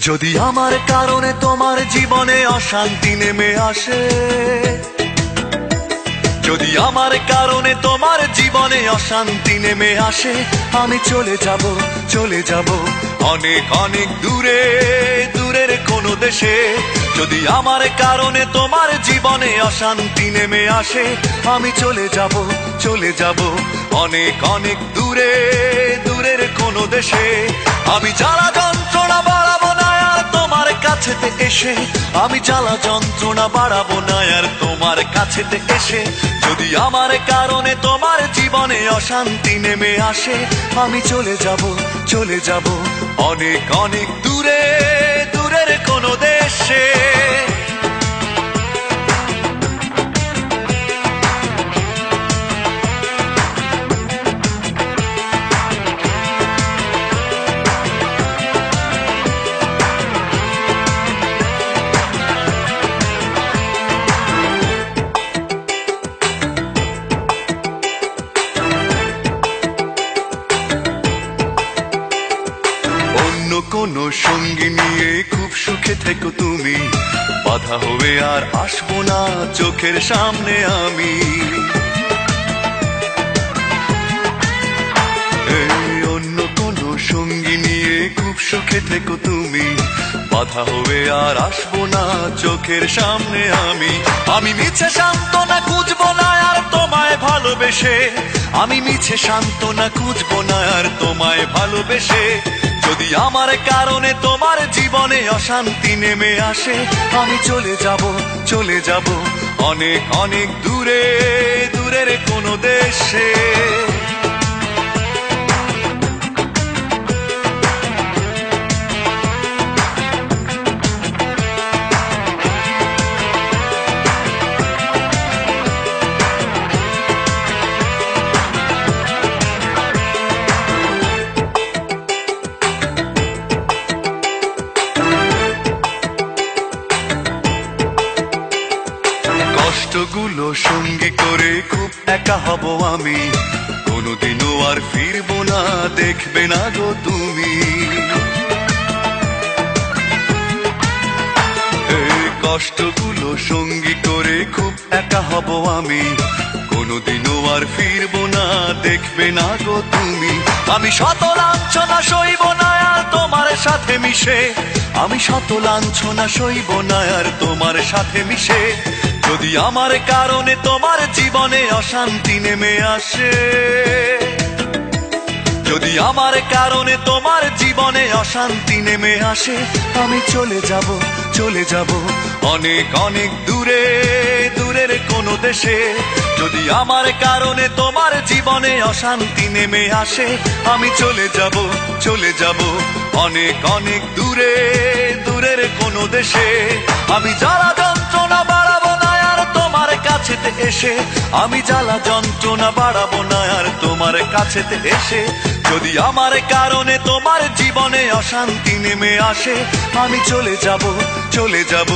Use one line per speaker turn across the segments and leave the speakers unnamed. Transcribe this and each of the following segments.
যদি আমার কারণে তোমার জীবনে অশান্তি নেমে আসে, যদি আমার কারণে তোমার জীবনে অশান্তি নেমে আসে, আমি চলে যাব, চলে যাব অনেক অনেক দূরে, দূরের কোনো দেশে। যদি আমার কারণে তোমার জীবনে অশান্তি নেমে আসে, আমি চলে যাব, চলে যাব অনেক অনেক দূরে, দূরের কোনো দেশে। আমি জ্বালা যন্ত্রণা বাড়াবো না আর তোমার কাছেতে এসে, আমি জ্বালা যন্ত্রণা বাড়াবো না আর তোমার কাছেতে এসে। যদি আমার কারণে তোমার জীবনে অশান্তি নেমে আসে, আমি চলে যাব, চলে যাব অনেক অনেক দূরে, দূরের কোনো দেশে। কোনো সঙ্গী নিয়ে খুব সুখে থেকো তুমি, বাধা হবে আর আসবো না চোখের সামনে আমি। অন্য কোনো সঙ্গী নিয়ে খুব সুখে থেকো তুমি, বাধা হবে আর আসবো না চোখের সামনে আমি। আমি মিছে সান্ত্বনা খুঁজবো না আর তোমায় ভালোবেসে, আমি মিছে সান্ত্বনা খুঁজবো না আর তোমায় ভালোবেসে। যদি আমার কারণে তোমার জীবনে অশান্তি নেমে আসে, আমি চলে যাব, চলে যাব অনেক অনেক দূরে, দূরের কোনো দেশে। কষ্টগুলো সঙ্গী করে খুব একা হব আমি, কোনোদিনও আর ফিরবো না দেখবে না গো তুমি। কষ্টগুলো সঙ্গী করে খুব একা হব আমি, কোনোদিনও আর ফিরবো না দেখবে না গো তুমি। আমি শত লাঞ্ছনা সইব না আর তোমার সাথে মিশে, আমি শত লাঞ্ছনা সইব না আর তোমার সাথে মিশে। যদি আমার কারণে তোমার জীবনে অশান্তি নেমে আসে, যদি আমার কারণে তোমার জীবনে অশান্তি নেমে আসে, আমি চলে যাব, চলে যাব অনেক অনেক দূরে, দূরের কোনো দেশে। যদি আমার কারণে তোমার জীবনে অশান্তি নেমে আসে, আমি চলে যাব, চলে যাব অনেক অনেক দূরে, দূরের কোনো দেশে। আমি জ্বালা যন্ত্রণা বাড়াবো না আর তোমার কাছেতে এসে, আমি জ্বালা যন্ত্রণা বাড়াবো না আর তোমার কাছেতে এসে। যদি আমার কারণে তোমার জীবনে অশান্তি নেমে আসে, আমি চলে যাব, চলে যাব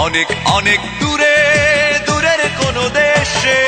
অনেক অনেক দূরে, দূরের কোনো দেশে।